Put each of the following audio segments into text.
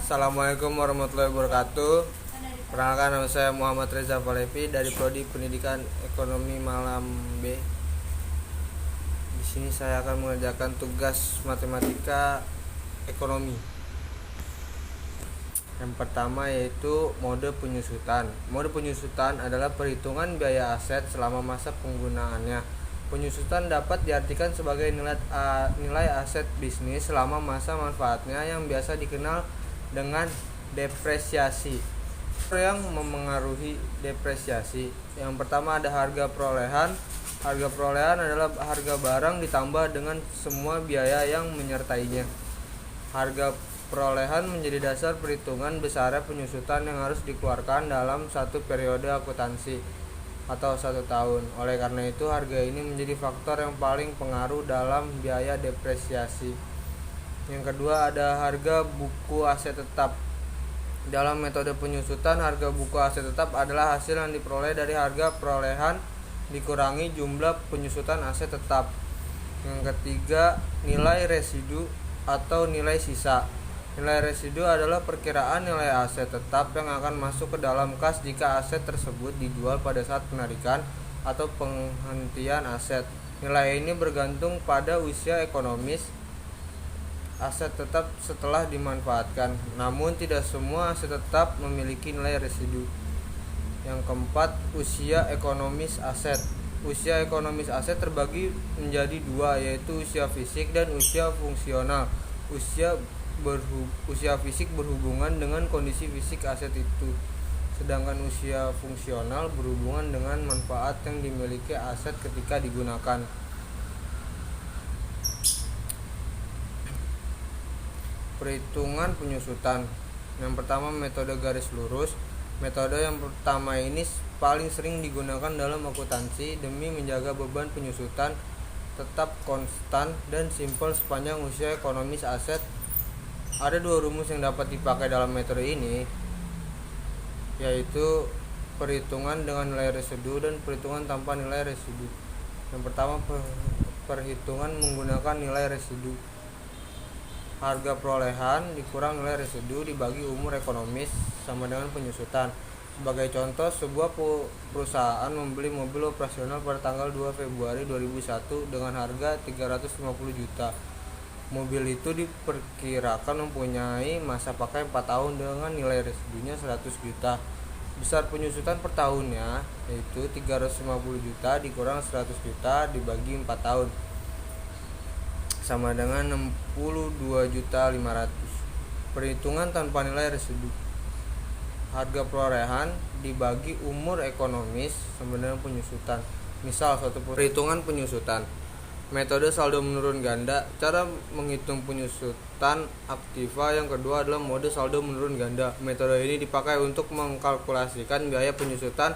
Assalamualaikum warahmatullahi wabarakatuh. Perkenalkan, nama saya Muhammad Reza Falevi dari Prodi Pendidikan Ekonomi Malam B. Di sini saya akan mengerjakan tugas matematika ekonomi. Yang pertama yaitu mode penyusutan. Mode penyusutan adalah perhitungan biaya aset selama masa penggunaannya. Penyusutan dapat diartikan sebagai nilai aset bisnis selama masa manfaatnya yang biasa dikenal dengan depresiasi. Yang memengaruhi depresiasi, yang pertama ada harga perolehan. Harga perolehan adalah harga barang ditambah dengan semua biaya yang menyertainya. Harga perolehan menjadi dasar perhitungan besarnya penyusutan yang harus dikeluarkan dalam satu periode akuntansi atau 1 tahun. Oleh karena itu, harga ini menjadi faktor yang paling pengaruh dalam biaya depresiasi. Yang kedua ada harga buku aset tetap. Dalam metode penyusutan, harga buku aset tetap adalah hasil yang diperoleh dari harga perolehan dikurangi jumlah penyusutan aset tetap. Yang ketiga, nilai residu atau nilai sisa. Nilai residu adalah perkiraan nilai aset tetap yang akan masuk ke dalam kas jika aset tersebut dijual pada saat penarikan atau penghentian aset. Nilai ini bergantung pada usia ekonomis aset tetap setelah dimanfaatkan. Namun tidak semua aset tetap memiliki nilai residu. Yang keempat, usia ekonomis aset. Usia ekonomis aset terbagi menjadi dua, yaitu usia fisik dan usia fungsional. Usia fisik berhubungan dengan kondisi fisik aset itu, sedangkan usia fungsional berhubungan dengan manfaat yang dimiliki aset ketika digunakan. Perhitungan penyusutan. Yang pertama, metode garis lurus. Metode yang pertama ini paling sering digunakan dalam akuntansi demi menjaga beban penyusutan tetap konstan dan simpel sepanjang usia ekonomis aset. Ada dua rumus yang dapat dipakai dalam metode ini, yaitu perhitungan dengan nilai residu dan perhitungan tanpa nilai residu. Yang pertama, perhitungan menggunakan nilai residu. Harga perolehan dikurang nilai residu dibagi umur ekonomis sama dengan penyusutan. Sebagai contoh, sebuah perusahaan membeli mobil operasional pada tanggal 2 Februari 2001 dengan harga 350 juta. Mobil itu diperkirakan mempunyai masa pakai 4 tahun dengan nilai residunya 100 juta. Besar penyusutan per tahunnya yaitu 350 juta dikurang 100 juta dibagi 4 tahun sama dengan 62.500. Perhitungan tanpa nilai residu. Harga perolehan dibagi umur ekonomis sama dengan penyusutan. Misal suatu perhitungan penyusutan. Metode saldo menurun ganda. Cara menghitung penyusutan aktiva yang kedua adalah mode saldo menurun ganda. Metode ini dipakai untuk mengkalkulasikan biaya penyusutan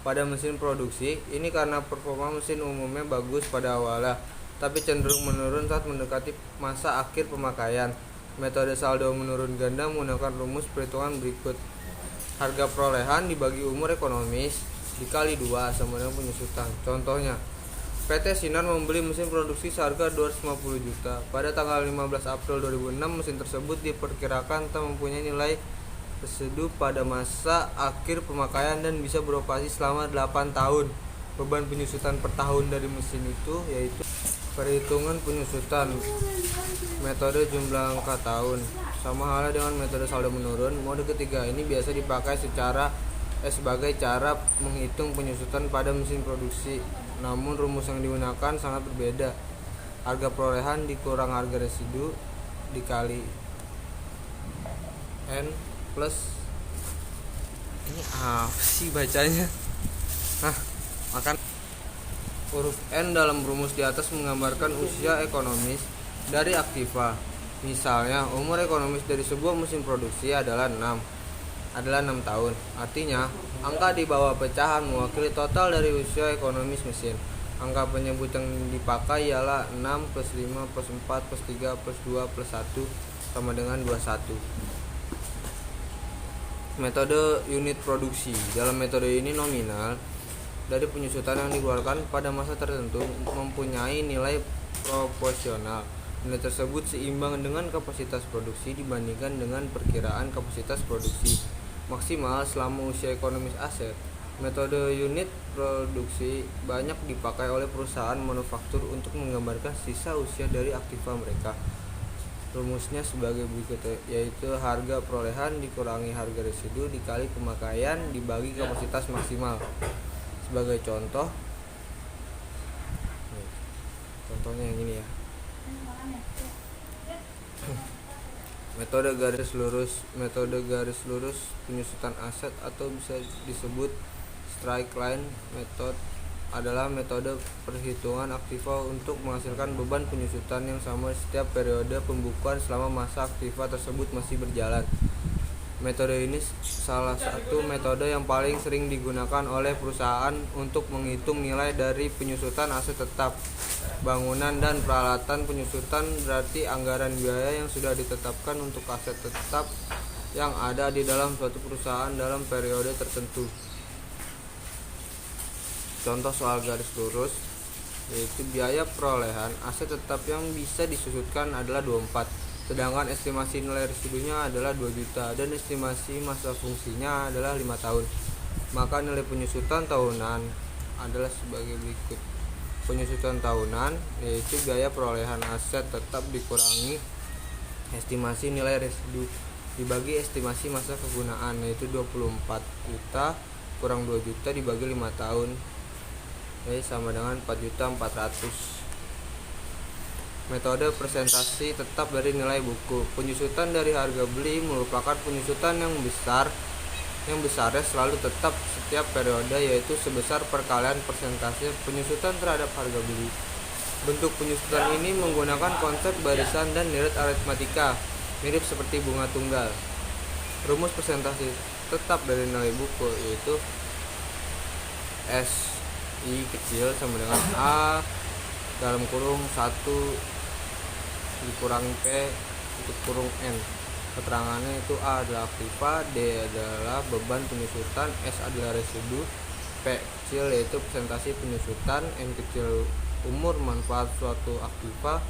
pada mesin produksi. Ini karena performa mesin umumnya bagus pada awalnya, tapi cenderung menurun saat mendekati masa akhir pemakaian. Metode saldo menurun ganda menggunakan rumus perhitungan berikut. Harga perolehan dibagi umur ekonomis dikali 2 sama dengan penyusutan. Contohnya, PT Sinar membeli mesin produksi seharga 250 juta. Pada tanggal 15 April 2006, mesin tersebut diperkirakan tak mempunyai nilai residu pada masa akhir pemakaian dan bisa beroperasi selama 8 tahun. Beban penyusutan per tahun dari mesin itu yaitu perhitungan penyusutan. Metode jumlah angka tahun. Sama halnya dengan metode saldo menurun. Mode ketiga ini biasa dipakai sebagai cara menghitung penyusutan pada mesin produksi. Namun rumus yang digunakan sangat berbeda. Harga perolehan dikurang harga residu dikali N plus, ini apa sih bacanya? Makan huruf N dalam rumus di atas menggambarkan usia ekonomis dari aktiva. Misalnya, umur ekonomis dari sebuah mesin produksi adalah 6 tahun. Artinya, angka di bawah pecahan mewakili total dari usia ekonomis mesin. Angka penyebut yang dipakai ialah 6 plus 5 plus 4 plus 3 plus 2 plus 1 sama dengan 21. Metode unit produksi. Dalam metode ini nominal dari penyusutan yang dikeluarkan pada masa tertentu mempunyai nilai proporsional. Nilai tersebut seimbang dengan kapasitas produksi dibandingkan dengan perkiraan kapasitas produksi maksimal selama usia ekonomis aset. Metode unit produksi banyak dipakai oleh perusahaan manufaktur untuk menggambarkan sisa usia dari aktiva mereka. Rumusnya sebagai berikut, yaitu harga perolehan dikurangi harga residu dikali pemakaian dibagi kapasitas maksimal. Sebagai contohnya yang ini ya. Metode garis lurus penyusutan aset atau bisa disebut straight line method adalah metode perhitungan aktiva untuk menghasilkan beban penyusutan yang sama setiap periode pembukuan selama masa aktiva tersebut masih berjalan. Metode ini salah satu metode yang paling sering digunakan oleh perusahaan untuk menghitung nilai dari penyusutan aset tetap, bangunan dan peralatan penyusutan, berarti anggaran biaya yang sudah ditetapkan untuk aset tetap yang ada di dalam suatu perusahaan dalam periode tertentu. Contoh soal garis lurus, yaitu biaya perolehan aset tetap yang bisa disusutkan adalah 24, sedangkan estimasi nilai residunya adalah 2 juta dan estimasi masa fungsinya adalah 5 tahun. Maka nilai penyusutan tahunan adalah sebagai berikut. Penyusutan tahunan yaitu biaya perolehan aset tetap dikurangi estimasi nilai residu dibagi estimasi masa kegunaan, yaitu 24 juta kurang 2 juta dibagi 5 tahun, sama dengan 4.400.000. Metode presentasi tetap dari nilai buku. Penyusutan dari harga beli merupakan penyusutan yang besarnya selalu tetap setiap periode, yaitu sebesar perkalian persentase penyusutan terhadap harga beli. Bentuk penyusutan ini menggunakan konsep barisan dan nilai aritmatika, mirip seperti bunga tunggal. Rumus presentasi tetap dari nilai buku yaitu I kecil sama dengan A dalam kurung 1 dikurangi P tutup kurung N. Keterangannya itu A adalah aktiva, D adalah beban penyusutan, S adalah residu, P kecil yaitu presentasi penyusutan, N kecil umur manfaat suatu aktiva,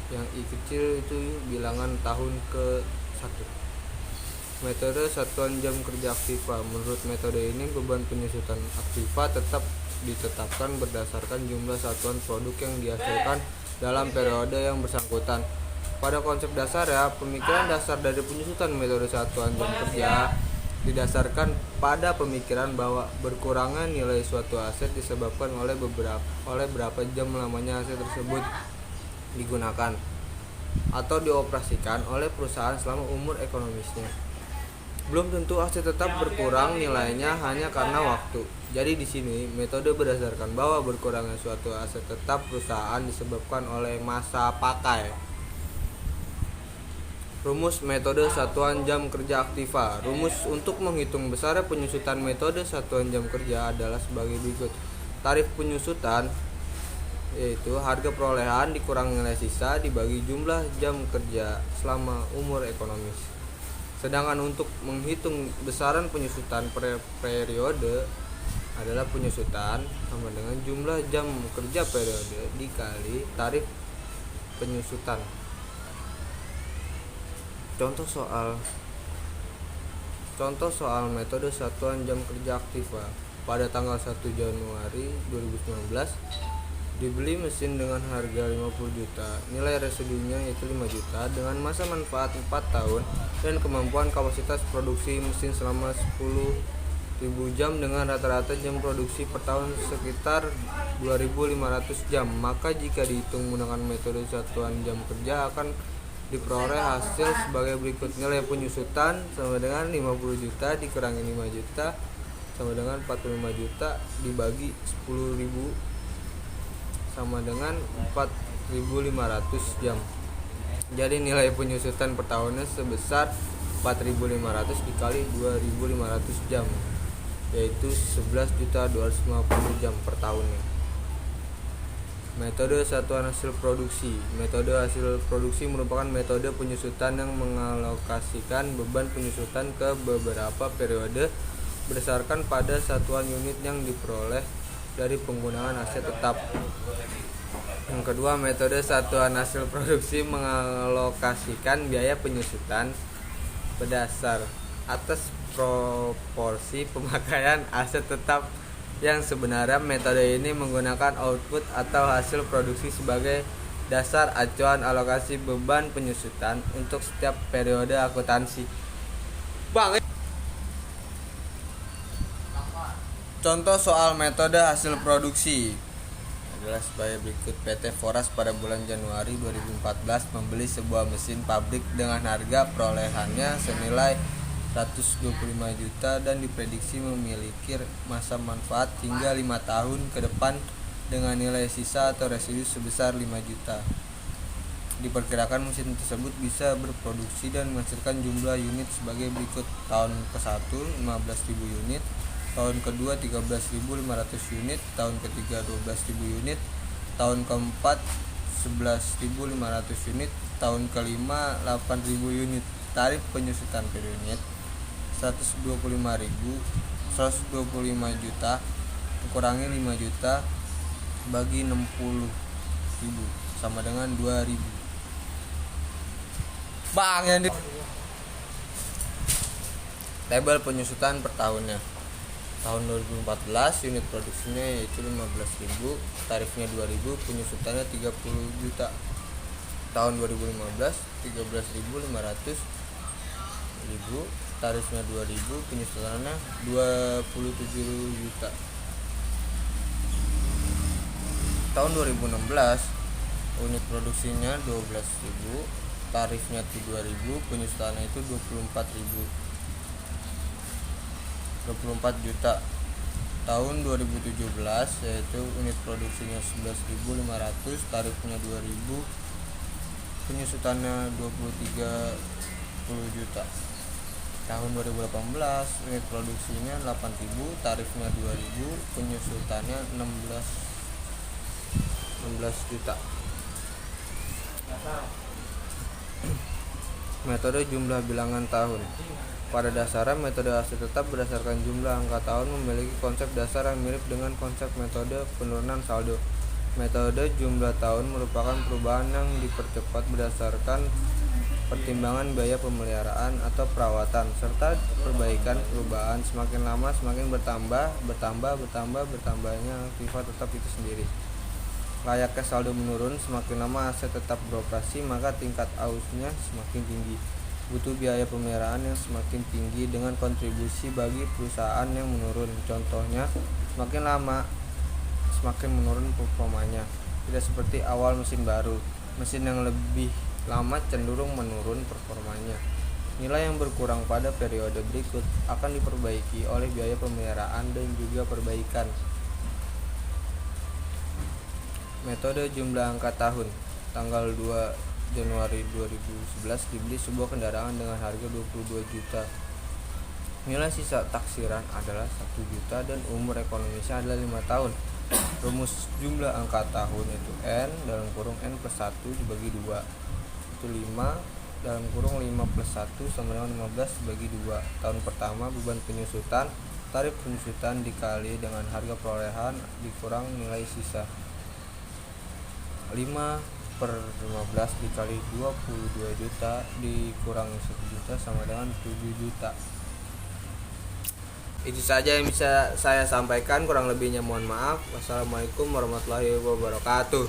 yang I kecil itu bilangan tahun ke-1. Metode satuan jam kerja aktiva. Menurut metode ini beban penyusutan aktiva tetap ditetapkan berdasarkan jumlah satuan produk yang dihasilkan dalam periode yang bersangkutan. Pada konsep dasar ya, pemikiran dasar dari penyusutan metode satuan jam kerja didasarkan pada pemikiran bahwa berkurangnya nilai suatu aset disebabkan oleh berapa jam lamanya aset tersebut digunakan atau dioperasikan oleh perusahaan selama umur ekonomisnya. Belum tentu aset tetap berkurang nilainya hanya karena waktu. Jadi di sini metode berdasarkan bahwa berkurangnya suatu aset tetap perusahaan disebabkan oleh masa pakai. Rumus metode satuan jam kerja aktiva. Rumus untuk menghitung besarnya penyusutan metode satuan jam kerja adalah sebagai berikut. Tarif penyusutan yaitu harga perolehan dikurangi nilai sisa dibagi jumlah jam kerja selama umur ekonomis. Sedangkan untuk menghitung besaran penyusutan per periode adalah penyusutan sama dengan jumlah jam kerja periode dikali tarif penyusutan. Contoh soal metode satuan jam kerja aktiva. Pada tanggal 1 Januari 2019 dibeli mesin dengan harga 50 juta, nilai residunya yaitu 5 juta dengan masa manfaat 4 tahun dan kemampuan kapasitas produksi mesin selama 10.000 jam dengan rata-rata jam produksi per tahun sekitar 2.500 jam. Maka jika dihitung menggunakan metode satuan jam kerja akan diperoleh hasil sebagai berikut. Nilai penyusutan sama dengan 50 juta dikurangi 5 juta sama dengan 45 juta dibagi 10.000 sama dengan 4.500 jam. Jadi nilai penyusutan per tahunnya sebesar 4.500 dikali 2.500 jam, yaitu 11.250 jam per tahunnya. Metode satuan hasil produksi. Metode hasil produksi merupakan metode penyusutan yang mengalokasikan beban penyusutan ke beberapa periode berdasarkan pada satuan unit yang diperoleh dari penggunaan aset tetap. Yang kedua, metode satuan hasil produksi mengalokasikan biaya penyusutan berdasar atas proporsi pemakaian aset tetap yang sebenarnya. Metode ini menggunakan output atau hasil produksi sebagai dasar acuan alokasi beban penyusutan untuk setiap periode akuntansi. Bang, contoh soal metode hasil produksi adalah sebagai berikut. PT Foras pada bulan Januari 2014 membeli sebuah mesin pabrik dengan harga perolehannya senilai 125 juta dan diprediksi memiliki masa manfaat hingga 5 tahun ke depan dengan nilai sisa atau residu sebesar 5 juta. Diperkirakan mesin tersebut bisa berproduksi dan menghasilkan jumlah unit sebagai berikut. Tahun ke-1 15.000 unit, tahun kedua 13.500 unit, tahun ketiga 12.000 unit, tahun keempat 11.500 unit, tahun kelima 8.000 unit. Tarif penyusutan per unit 125 juta kurangi 5 juta bagi 60.000 sama dengan 2.000. Bang, yang di tabel penyusutan per tahunnya. Tahun 2014 unit produksinya yaitu 15.000, tarifnya 2.000, penyusutannya 30 juta. Tahun 2015 13.500 tarifnya 2.000, penyusutannya 27 juta. Tahun 2016 unit produksinya 12.000, tarifnya 2.000, penyusutannya itu 24 juta. Tahun 2017 yaitu unit produksinya 11.500, tarifnya 2.000, penyusutannya 23 juta. Tahun 2018 unit produksinya 8.000, tarifnya 2.000, penyusutannya 16 juta. Metode jumlah bilangan tahun. Pada dasarnya metode hasil tetap berdasarkan jumlah angka tahun memiliki konsep dasar yang mirip dengan konsep metode penurunan saldo. Metode jumlah tahun merupakan perubahan yang dipercepat berdasarkan pertimbangan biaya pemeliharaan atau perawatan serta perbaikan. Perubahan semakin lama semakin bertambahnya aktiva tetap itu sendiri. Layaknya saldo menurun, semakin lama aset tetap beroperasi maka tingkat ausnya semakin tinggi. Butuh biaya pemeliharaan yang semakin tinggi dengan kontribusi bagi perusahaan yang menurun. Contohnya, semakin lama semakin menurun performanya. Tidak seperti awal mesin baru. Mesin yang lebih lama cenderung menurun performanya. Nilai yang berkurang pada periode berikut akan diperbaiki oleh biaya pemeliharaan dan juga perbaikan. Metode jumlah angka tahun. Tanggal 2 Januari 2011 dibeli sebuah kendaraan dengan harga 22 juta. Nilai sisa taksiran adalah 1 juta dan umur ekonomisnya adalah 5 tahun. Rumus jumlah angka tahun itu N (N plus 1) dibagi 2 itu 5 (5 plus 1) sama dengan 15 dibagi 2. Tahun pertama beban penyusutan, tarif penyusutan dikali dengan harga perolehan dikurang nilai sisa. 5/15 dikali 22 juta dikurangi 1 juta sama dengan 7 juta. Itu saja yang bisa saya sampaikan, kurang lebihnya mohon maaf. Wassalamualaikum warahmatullahi wabarakatuh.